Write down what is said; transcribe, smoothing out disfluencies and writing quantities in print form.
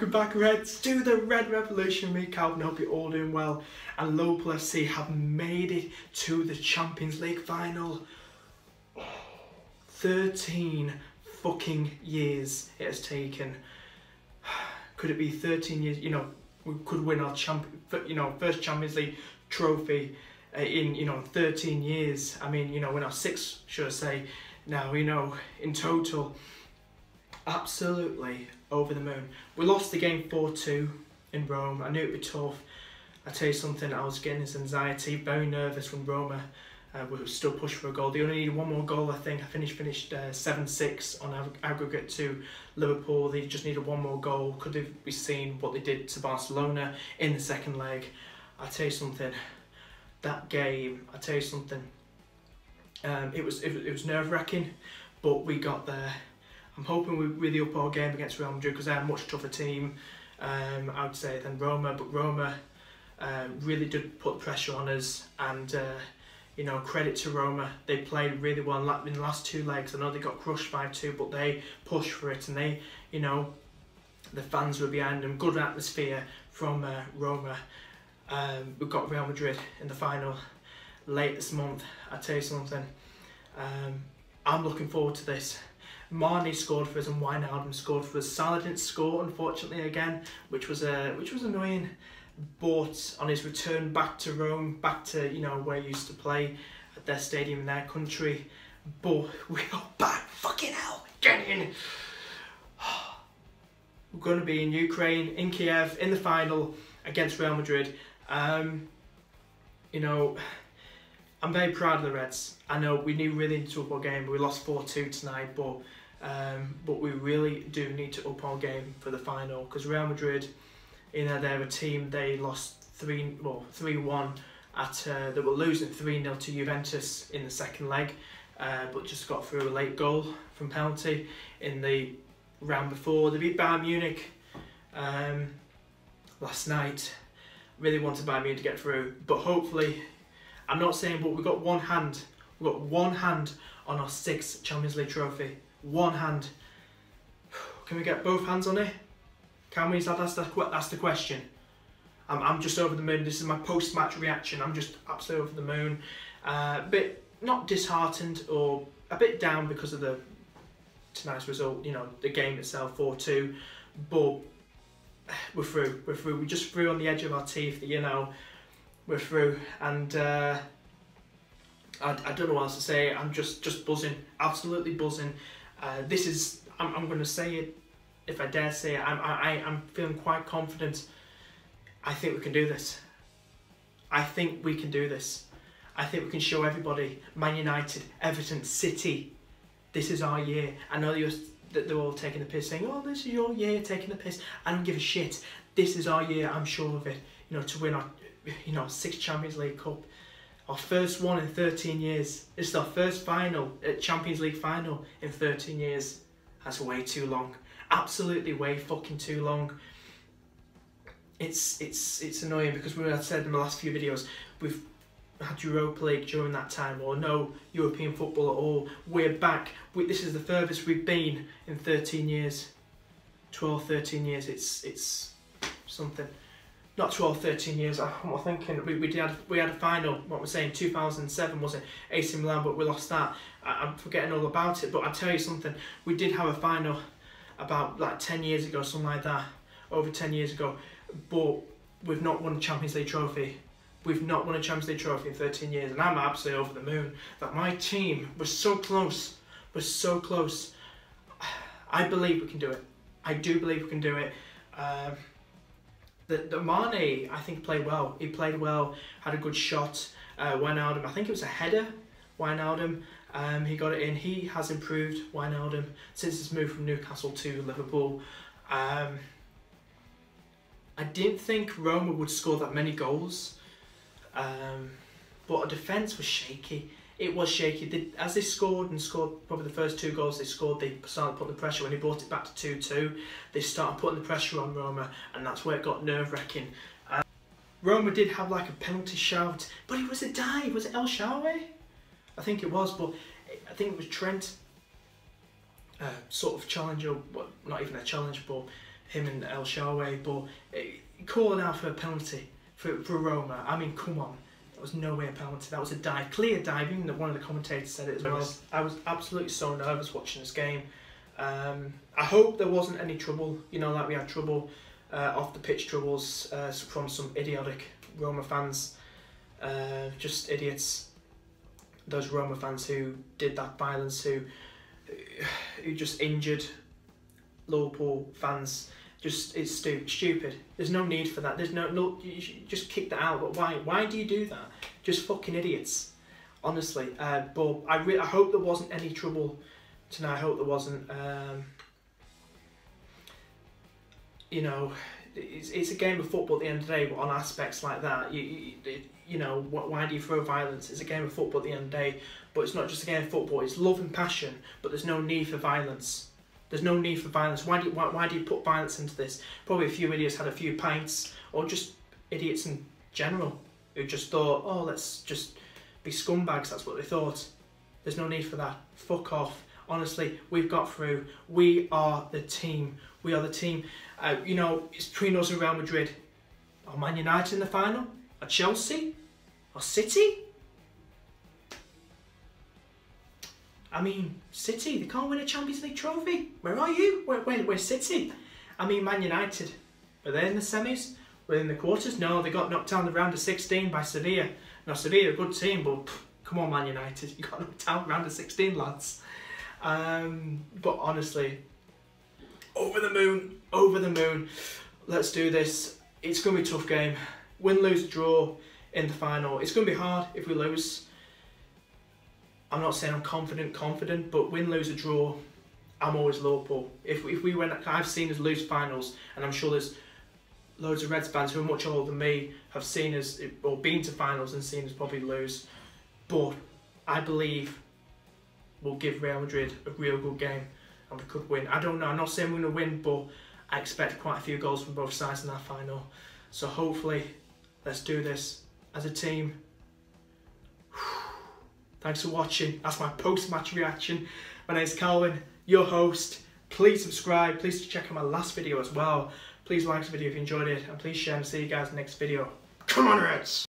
Welcome back, Reds, to the Red Revolution recap, and I hope you're all doing well. And Liverpool FC have made it to the Champions League final. 13 fucking years it has taken. Could it be 13 years? You know, we could win our first Champions League trophy in 13 years. I mean, win our sixth, should I say? Now, in total. Absolutely over the moon. We lost the game 4-2 in Rome. I knew it'd be tough. I tell you something, I was getting this anxiety, very nervous when Roma were still pushing for a goal. They only needed one more goal, I think. I finished 7-6 on aggregate to Liverpool. They just needed one more goal. Could have been seen what they did to Barcelona in the second leg. I tell you something, that game, I tell you something, it was nerve-wracking, but we got there. I'm hoping we really up our game against Real Madrid because they're a much tougher team, I would say, than Roma. But Roma really did put pressure on us, and credit to Roma. They played really well in the last two legs. I know they got crushed 5-2, but they pushed for it, and they, the fans were behind them. Good atmosphere from Roma. We've got Real Madrid in the final late this month. I tell you something, I'm looking forward to this. Marnie scored for us and Wijnaldum scored for us. Salah didn't score, unfortunately, again, which was annoying. But on his return back to Rome, back to where he used to play at their stadium in their country, but we got back. Fucking hell, get in. We're going to be in Ukraine, in Kiev, in the final against Real Madrid. I'm very proud of the Reds. I know we really need to up our game. We lost 4-2 tonight, but we really do need to up our game for the final, because Real Madrid, they're a team. They lost 3-1 they were losing 3-0 to Juventus in the second leg, but just got through a late goal from penalty in the round before. They beat Bayern Munich last night. Really wanted Bayern Munich to get through, but hopefully, I'm not saying, but we've got one hand. We've got one hand on our 6th Champions League trophy. One hand. Can we get both hands on it? Can we? That's the question. I'm just over the moon. This is my post-match reaction. I'm just absolutely over the moon. A bit not disheartened or a bit down because of tonight's result. The game itself, 4-2. But we're through. We're through. We're just through on the edge of our teeth. We're through, and I don't know what else to say. I'm just buzzing, absolutely buzzing. This is, I'm going to say it, if I dare say it. I'm feeling quite confident. I think we can do this. I think we can do this. I think we can show everybody, Man United, Everton, City, this is our year. I know that they're all taking the piss, saying, "Oh, this is your year, taking the piss." I don't give a shit. This is our year. I'm sure of it. To win our 6th Champions League Cup. Our first one in 13 years. This is our first Champions League final in 13 years. That's way too long. Absolutely way fucking too long. It's annoying because I said in the last few videos, we've had Europa League during that time, or no European football at all. We're back. This is the furthest we've been in 13 years. 12, 13 years. It's something. Not 12, 13 years, I'm thinking, we had a final, what we're saying, 2007 was it, AC Milan, but we lost that. I'm forgetting all about it, but I'll tell you something, we did have a final about like 10 years ago, something like that, over 10 years ago, but we've not won a Champions League trophy. We've not won a Champions League trophy in 13 years, and I'm absolutely over the moon that my team was so close, I believe we can do it. I do believe we can do it. The Mane, I think, played well. He played well, had a good shot. Wijnaldum, I think it was a header. Wijnaldum, he got it in. He has improved, Wijnaldum, since his move from Newcastle to Liverpool. I didn't think Roma would score that many goals, but our defence was shaky. It was shaky. As they scored probably the first 2 goals they scored, they started putting the pressure. When they brought it back to 2-2, they started putting the pressure on Roma, and that's where it got nerve-wracking. Roma did have like a penalty shout, but it was a dive. Was it El Shaarawy? I think it was, but I think it was Trent. Sort of challenge, or well, not even a challenge, but him and El Shaarawy, but calling out for a penalty for Roma. I mean, come on. That was no way a penalty. That was a dive, clear dive. Even one of the commentators said it as well. I was absolutely so nervous watching this game. I hope there wasn't any trouble. You know, like we had trouble off the pitch troubles from some idiotic Roma fans. Just idiots. Those Roma fans who did that violence, who just injured Liverpool fans. Just, it's stupid. There's no need for that. There's no you should just kick that out. But why do you do that? Just fucking idiots, honestly. But I hope there wasn't any trouble tonight. I hope there wasn't. You know, it's a game of football at the end of the day. But on aspects like that, you know, why do you throw violence? It's a game of football at the end of the day. But it's not just a game of football. It's love and passion. But there's no need for violence. There's no need for violence. Why do you put violence into this? Probably a few idiots had a few pints, or just idiots in general who just thought, oh, let's just be scumbags. That's what they thought. There's no need for that. Fuck off. Honestly, we've got through. We are the team. We are the team. You know, it's between us and Real Madrid. Or Man United in the final? Or Chelsea? Or City? I mean, City, they can't win a Champions League trophy. Where are you? We're City. I mean, Man United, were they in the semis? Were they in the quarters? No, they got knocked down in the round of 16 by Sevilla. Now, Sevilla are a good team, but come on, Man United. You got knocked down in the round of 16, lads. But honestly, over the moon. Let's do this. It's going to be a tough game. Win, lose, draw in the final. It's going to be hard if we lose. I'm not saying I'm confident, but win, lose, or draw, I'm always Liverpool. If we win, I've seen us lose finals, and I'm sure there's loads of Reds fans who are much older than me have seen us, or been to finals and seen us probably lose. But I believe we'll give Real Madrid a real good game, and we could win. I don't know, I'm not saying we're going to win, but I expect quite a few goals from both sides in that final. So hopefully, let's do this as a team. Thanks for watching. That's my post-match reaction. My name's Calvin, your host. Please subscribe. Please check out my last video as well. Please like the video if you enjoyed it. And please share and see you guys in the next video. Come on, Reds!